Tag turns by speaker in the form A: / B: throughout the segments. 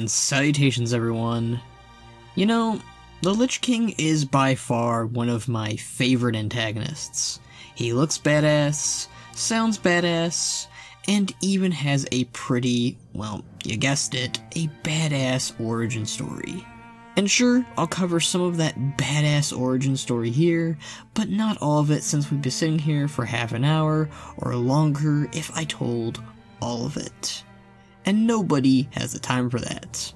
A: And salutations everyone. You know, the Lich King is by far one of my favorite antagonists. He looks badass, sounds badass, and even has a pretty, well, you guessed it, a badass origin story. And sure, I'll cover some of that badass origin story here, but not all of it since we'd be sitting here for half an hour or longer if I told all of it. And nobody has the time for that.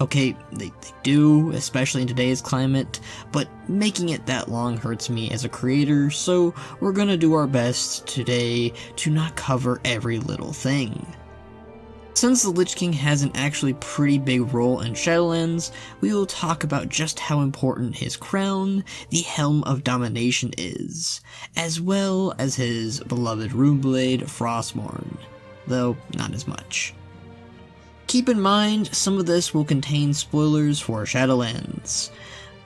A: Okay, they do, especially in today's climate, but making it that long hurts me as a creator, so we're gonna do our best today to not cover every little thing. Since the Lich King has an actually pretty big role in Shadowlands, we will talk about just how important his crown, the Helm of Domination, is, as well as his beloved runeblade, Frostmourne, though not as much. Keep in mind, some of this will contain spoilers for Shadowlands,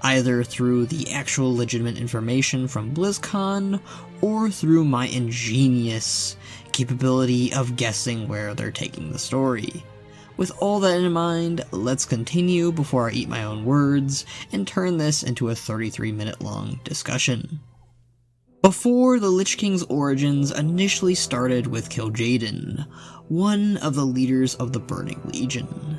A: either through the actual legitimate information from BlizzCon, or through my ingenious capability of guessing where they're taking the story. With all that in mind, let's continue before I eat my own words, and turn this into a 33-minute long discussion. Before, the Lich King's origins initially started with Kil'jaeden, one of the leaders of the Burning Legion.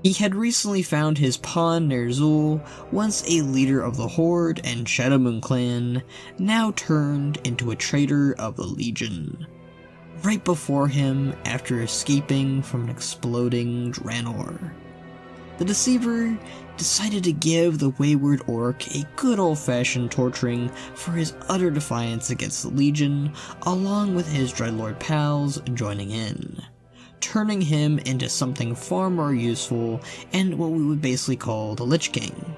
A: He had recently found his pawn Ner'zhul, once a leader of the Horde and Shadowmoon clan, now turned into a traitor of the Legion. Right before him, after escaping from an exploding Draenor. The Deceiver decided to give the wayward orc a good old-fashioned torturing for his utter defiance against the Legion, along with his Dreadlord pals joining in, turning him into something far more useful and what we would basically call the Lich King.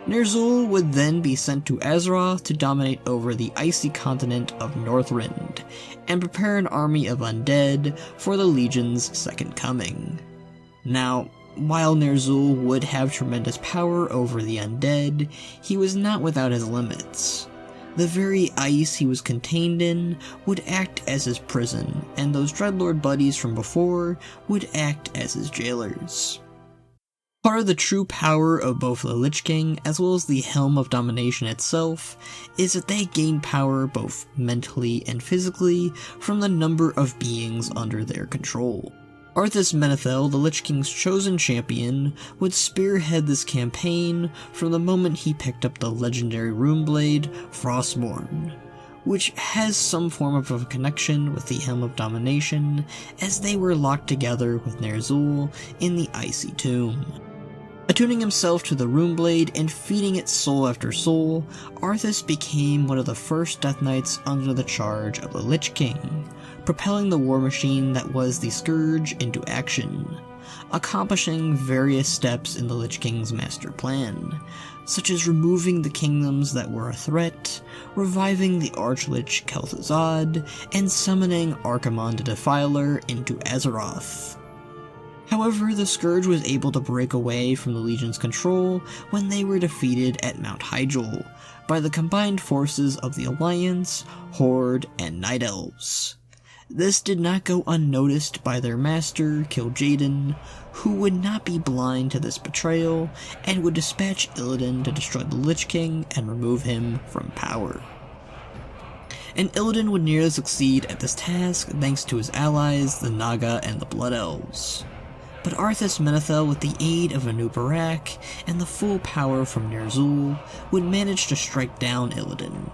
A: Ner'zhul would then be sent to Azeroth to dominate over the icy continent of Northrend, and prepare an army of undead for the Legion's second coming. Now, while Ner'zhul would have tremendous power over the undead, he was not without his limits. The very ice he was contained in would act as his prison, and those Dreadlord buddies from before would act as his jailers. Part of the true power of both the Lich King as well as the Helm of Domination itself is that they gain power both mentally and physically from the number of beings under their control. Arthas Menethil, the Lich King's chosen champion, would spearhead this campaign from the moment he picked up the legendary runeblade, Frostmourne, which has some form of a connection with the Helm of Domination, as they were locked together with Ner'zhul in the Icy Tomb. Attuning himself to the runeblade and feeding it soul after soul, Arthas became one of the first Death Knights under the charge of the Lich King, propelling the war machine that was the Scourge into action, accomplishing various steps in the Lich King's master plan, such as removing the kingdoms that were a threat, reviving the Archlich Kel'Thuzad, and summoning Archimonde the Defiler into Azeroth. However, the Scourge was able to break away from the Legion's control when they were defeated at Mount Hyjal by the combined forces of the Alliance, Horde, and Night Elves. This did not go unnoticed by their master, Kil'jaeden, who would not be blind to this betrayal and would dispatch Illidan to destroy the Lich King and remove him from power. And Illidan would nearly succeed at this task thanks to his allies, the Naga and the Blood Elves. But Arthas Menethil, with the aid of Anub'arak and the full power from Ner'zhul, would manage to strike down Illidan.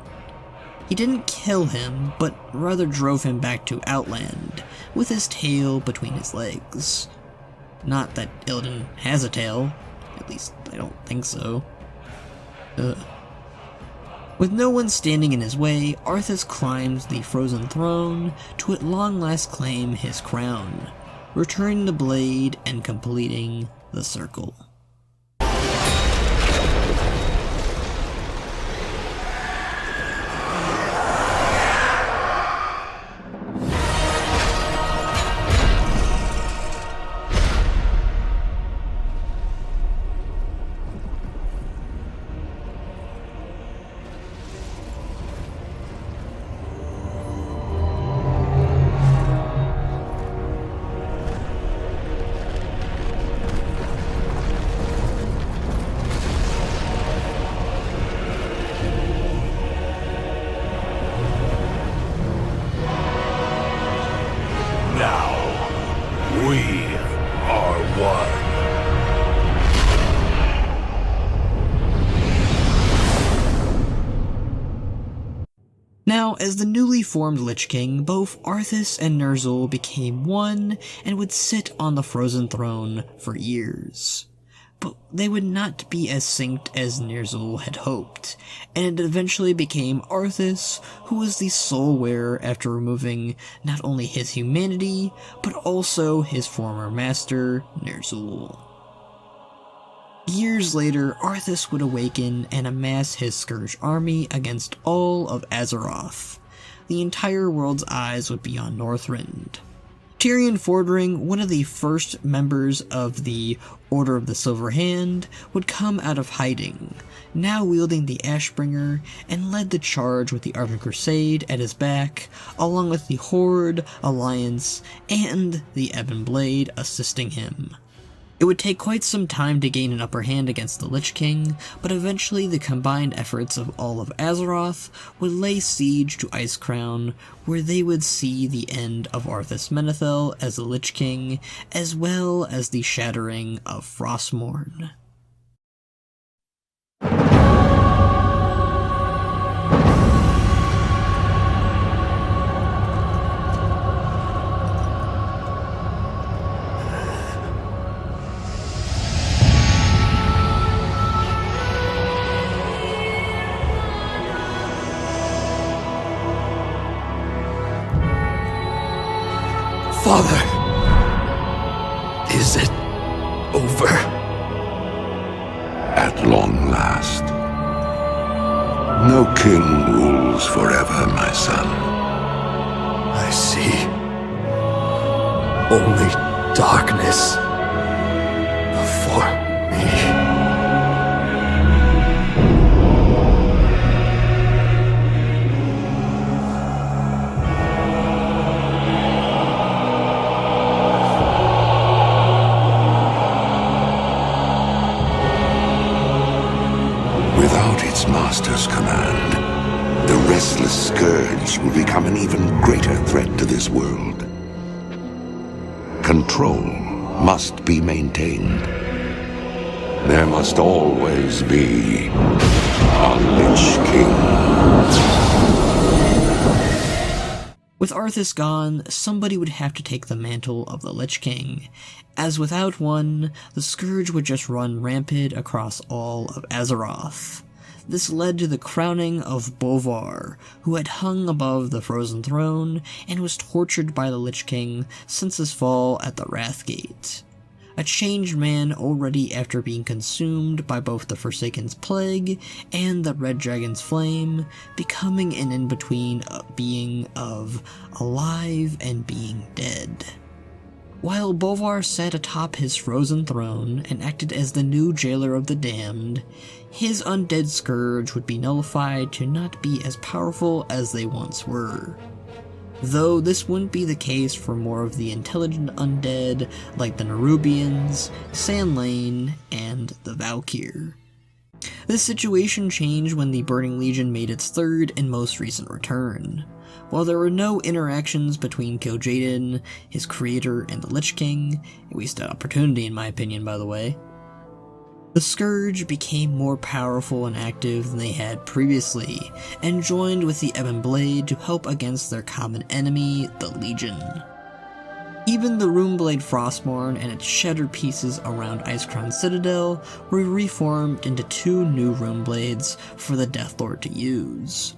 A: He didn't kill him, but rather drove him back to Outland, with his tail between his legs. Not that Illidan has a tail, at least I don't think so. With no one standing in his way, Arthas climbs the Frozen Throne to at long last claim his crown, returning the blade and completing the circle. Now, as the newly formed Lich King, both Arthas and Ner'zhul became one and would sit on the frozen throne for years. But they would not be as synced as Ner'zhul had hoped, and it eventually became Arthas who was the sole wearer after removing not only his humanity, but also his former master, Ner'zhul. Years later, Arthas would awaken and amass his Scourge army against all of Azeroth. The entire world's eyes would be on Northrend. Tyrion Fordring, one of the first members of the Order of the Silver Hand, would come out of hiding, now wielding the Ashbringer, and led the charge with the Arden Crusade at his back, along with the Horde, Alliance, and the Ebon Blade assisting him. It would take quite some time to gain an upper hand against the Lich King, but eventually the combined efforts of all of Azeroth would lay siege to Icecrown, where they would see the end of Arthas Menethil as the Lich King, as well as the shattering of Frostmourne.
B: Father, is it over?
C: At long last. No king rules forever, my son.
B: I see. Only darkness before me.
C: Without its master's command, the restless Scourge will become an even greater threat to this world. Control must be maintained. There must always be a Lich King.
A: With Arthas gone, somebody would have to take the mantle of the Lich King, as without one, the Scourge would just run rampant across all of Azeroth. This led to the crowning of Bolvar, who had hung above the Frozen Throne and was tortured by the Lich King since his fall at the Wrathgate. A changed man already after being consumed by both the Forsaken's Plague and the Red Dragon's Flame, becoming an in-between being of alive and being dead. While Bolvar sat atop his frozen throne and acted as the new jailer of the damned, his undead Scourge would be nullified to not be as powerful as they once were. Though this wouldn't be the case for more of the intelligent undead like the Nerubians, Sandlane, and the Valkyr. This situation changed when the Burning Legion made its third and most recent return. While there were no interactions between Kil'jaeden, his creator, and the Lich King, a wasted opportunity in my opinion by the way, the Scourge became more powerful and active than they had previously, and joined with the Ebon Blade to help against their common enemy, the Legion. Even the Runeblade Frostmourne and its shattered pieces around Icecrown Citadel were reformed into two new Runeblades for the Deathlord to use,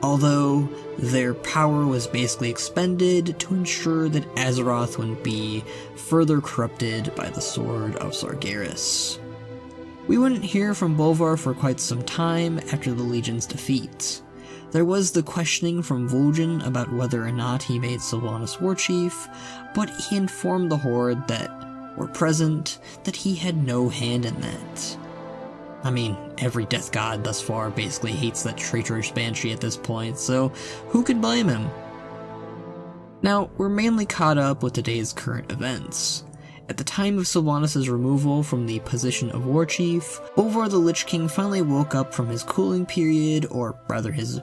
A: although their power was basically expended to ensure that Azeroth wouldn't be further corrupted by the Sword of Sargeras. We wouldn't hear from Bolvar for quite some time after the Legion's defeat. There was the questioning from Vol'jin about whether or not he made Sylvanas Warchief, but he informed the Horde that were present that he had no hand in that. I mean, every Death God thus far basically hates that traitorous Banshee at this point, so who could blame him? Now, we're mainly caught up with today's current events. At the time of Sylvanas' removal from the position of Warchief, Bolvar the Lich King finally woke up from his cooling period, or rather his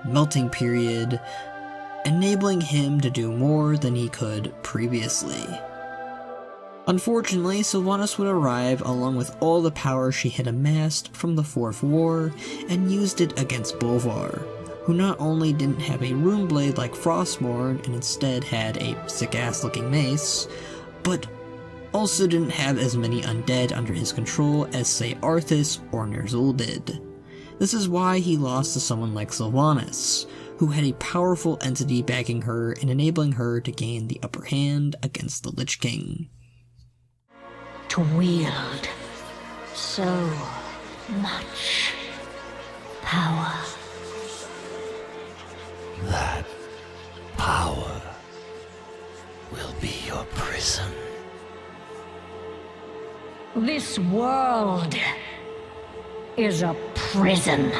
A: melting period, enabling him to do more than he could previously. Unfortunately, Sylvanas would arrive along with all the power she had amassed from the Fourth War, and used it against Bolvar, who not only didn't have a rune blade like Frostmourne and instead had a sick-ass looking mace, but also didn't have as many undead under his control as, say, Arthas or Ner'zhul did. This is why he lost to someone like Sylvanas, who had a powerful entity backing her and enabling her to gain the upper hand against the Lich King.
D: To wield so much power.
B: That power will be your prison.
D: This world is a prison.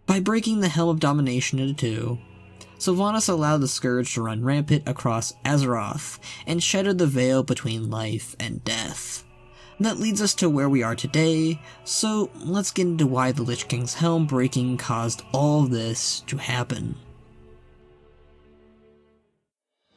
A: By breaking the Helm of Domination into two, Sylvanas allowed the Scourge to run rampant across Azeroth and shattered the veil between life and death. That leads us to where we are today, so let's get into why the Lich King's Helm breaking caused all of this to happen.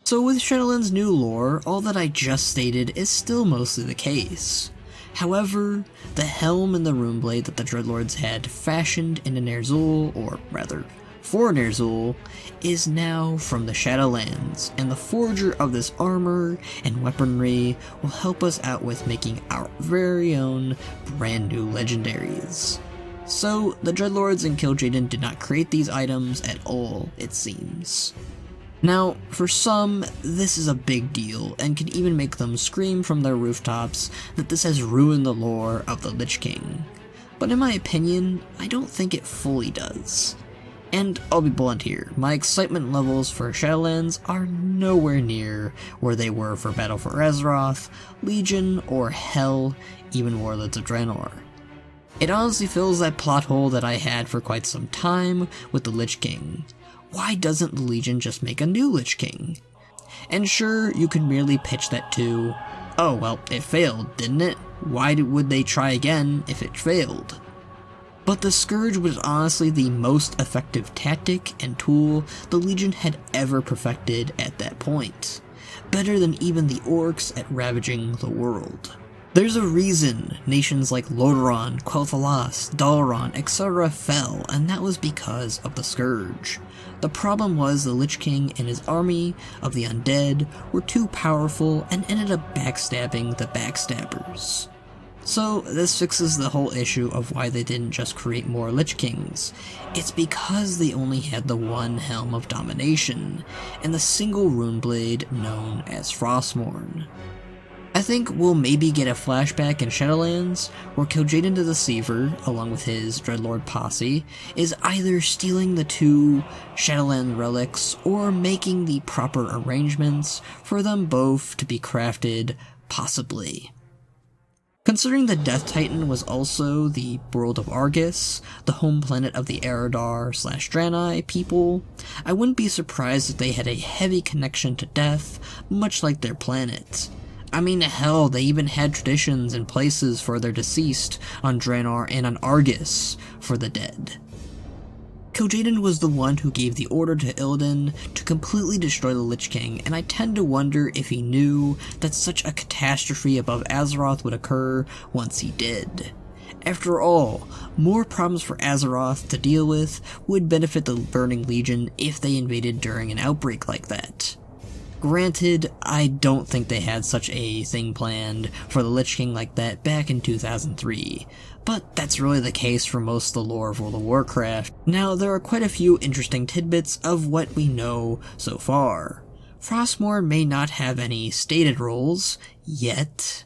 A: So with Shadowlands' new lore, all that I just stated is still mostly the case. However, the helm and the runeblade that the Dreadlords had fashioned into Ner'zhul, or rather, for Ner'zhul, is now from the Shadowlands, and the forger of this armor and weaponry will help us out with making our very own brand new legendaries. So, the Dreadlords and Kil'jaeden did not create these items at all, it seems. Now, for some, this is a big deal, and can even make them scream from their rooftops that this has ruined the lore of the Lich King. But in my opinion, I don't think it fully does. And I'll be blunt here, my excitement levels for Shadowlands are nowhere near where they were for Battle for Azeroth, Legion, or hell, even Warlords of Draenor. It honestly fills that plot hole that I had for quite some time with the Lich King. Why doesn't the Legion just make a new Lich King? And sure, you can merely pitch that to, oh well, it failed, didn't it? Why would they try again if it failed? But the Scourge was honestly the most effective tactic and tool the Legion had ever perfected at that point. Better than even the orcs at ravaging the world. There's a reason nations like Lordaeron, Quel'Thalas, Dalaran, etc. fell, and that was because of the Scourge. The problem was the Lich King and his army of the undead were too powerful and ended up backstabbing the backstabbers. So this fixes the whole issue of why they didn't just create more Lich Kings. It's because they only had the one Helm of Domination, and the single runeblade known as Frostmourne. I think we'll maybe get a flashback in Shadowlands, where Kil'jaeden the Deceiver, along with his Dreadlord posse, is either stealing the two Shadowland relics or making the proper arrangements for them both to be crafted, possibly. Considering the Death Titan was also the World of Arthas, the home planet of the Eredar/Draenei people, I wouldn't be surprised if they had a heavy connection to death, much like their planet. I mean, hell, they even had traditions and places for their deceased on Draenor and on Argus for the dead. Kil'jaeden was the one who gave the order to Illidan to completely destroy the Lich King, and I tend to wonder if he knew that such a catastrophe above Azeroth would occur once he did. After all, more problems for Azeroth to deal with would benefit the Burning Legion if they invaded during an outbreak like that. Granted, I don't think they had such a thing planned for the Lich King like that back in 2003, but that's really the case for most of the lore of World of Warcraft. Now, there are quite a few interesting tidbits of what we know so far. Frostmourne may not have any stated roles, yet,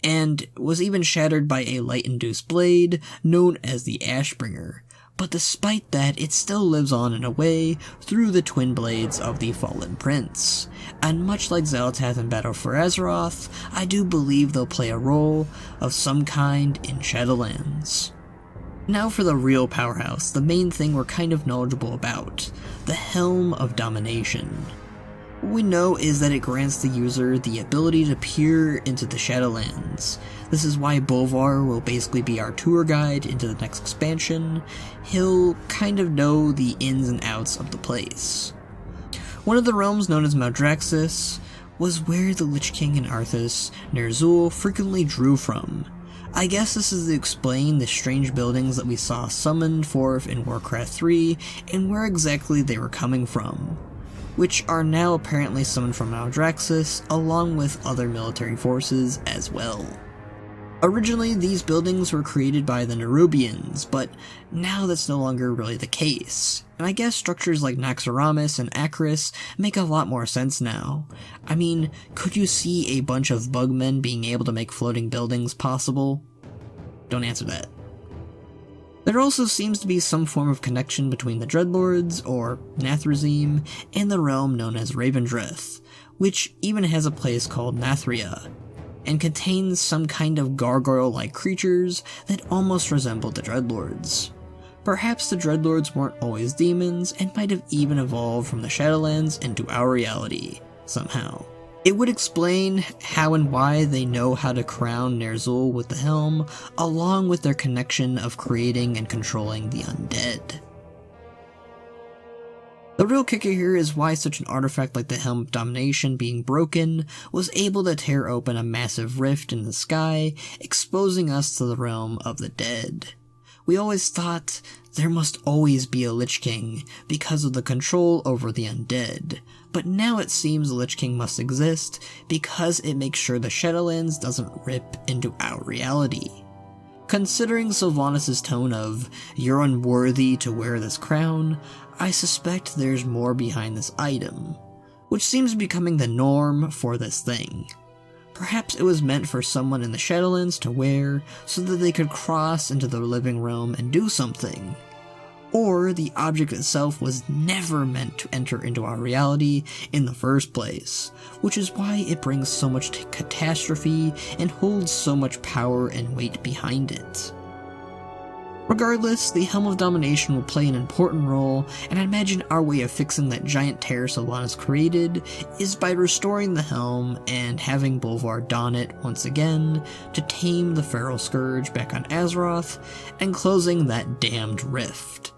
A: and was even shattered by a light-induced blade known as the Ashbringer. But despite that, it still lives on in a way through the twin blades of the Fallen Prince. And much like Xal'atath in Battle for Azeroth, I do believe they'll play a role of some kind in Shadowlands. Now for the real powerhouse, the main thing we're kind of knowledgeable about, the Helm of Domination. What we know is that it grants the user the ability to peer into the Shadowlands. This is why Bolvar will basically be our tour guide into the next expansion. He'll kind of know the ins and outs of the place. One of the realms, known as Maldraxxus, was where the Lich King and Arthas Ner'zhul frequently drew from. I guess this is to explain the strange buildings that we saw summoned forth in Warcraft 3 and where exactly they were coming from, which are now apparently summoned from Maldraxxus along with other military forces as well. Originally, these buildings were created by the Nerubians, but now that's no longer really the case. And I guess structures like Naxxramas and Akris make a lot more sense now. I mean, could you see a bunch of bugmen being able to make floating buildings possible? Don't answer that. There also seems to be some form of connection between the Dreadlords, or Nathrezim, and the realm known as Ravendreth, which even has a place called Nathria, and contains some kind of gargoyle-like creatures that almost resemble the Dreadlords. Perhaps the Dreadlords weren't always demons, and might have even evolved from the Shadowlands into our reality, somehow. It would explain how and why they know how to crown Ner'zhul with the Helm, along with their connection of creating and controlling the undead. The real kicker here is why such an artifact like the Helm of Domination being broken was able to tear open a massive rift in the sky, exposing us to the realm of the dead. We always thought there must always be a Lich King because of the control over the undead, but now it seems the Lich King must exist because it makes sure the Shadowlands doesn't rip into our reality. Considering Sylvanas' tone of, "You're unworthy to wear this crown," I suspect there's more behind this item, which seems becoming the norm for this thing. Perhaps it was meant for someone in the Shadowlands to wear so that they could cross into the living realm and do something. Or the object itself was never meant to enter into our reality in the first place, which is why it brings so much catastrophe and holds so much power and weight behind it. Regardless, the Helm of Domination will play an important role, and I imagine our way of fixing that giant tear Sylvanas created is by restoring the Helm and having Bolvar don it once again to tame the feral Scourge back on Azeroth and closing that damned rift.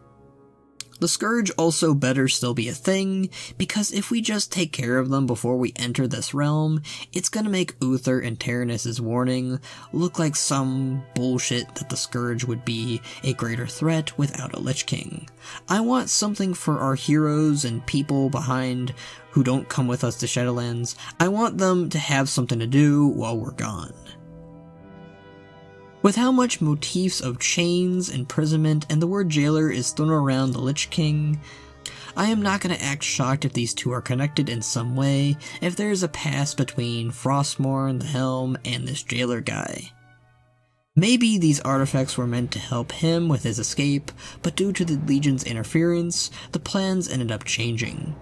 A: The Scourge also better still be a thing, because if we just take care of them before we enter this realm, it's gonna make Uther and Taranis' warning look like some bullshit that the Scourge would be a greater threat without a Lich King. I want something for our heroes and people behind who don't come with us to Shadowlands. I want them to have something to do while we're gone. With how much motifs of chains, imprisonment, and the word jailer is thrown around the Lich King, I am not going to act shocked if these two are connected in some way, if there is a past between Frostmourne, the Helm, and this jailer guy. Maybe these artifacts were meant to help him with his escape, but due to the Legion's interference, the plans ended up changing.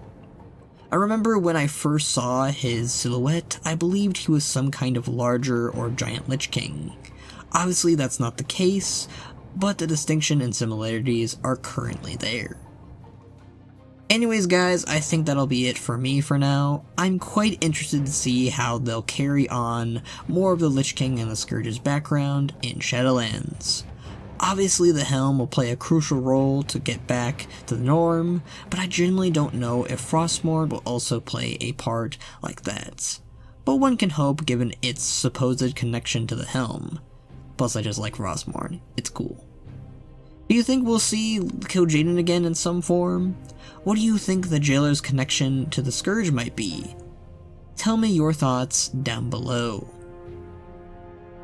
A: I remember when I first saw his silhouette, I believed he was some kind of larger or giant Lich King. Obviously that's not the case, but the distinction and similarities are currently there. Anyways guys, I think that'll be it for me for now. I'm quite interested to see how they'll carry on more of the Lich King and the Scourge's background in Shadowlands. Obviously the Helm will play a crucial role to get back to the norm, but I genuinely don't know if Frostmourne will also play a part like that. But one can hope given its supposed connection to the Helm. Plus, I just like Frostmourne. It's cool. Do you think we'll see Kil'jaeden again in some form? What do you think the Jailer's connection to the Scourge might be? Tell me your thoughts down below.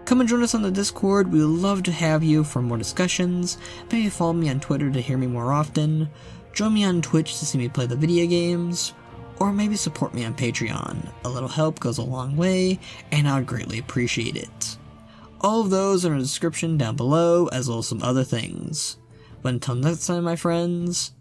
A: Come and join us on the Discord. We would love to have you for more discussions. Maybe follow me on Twitter to hear me more often. Join me on Twitch to see me play the video games. Or maybe support me on Patreon. A little help goes a long way, and I would greatly appreciate it. All of those are in the description down below, as well as some other things. But until next time, my friends,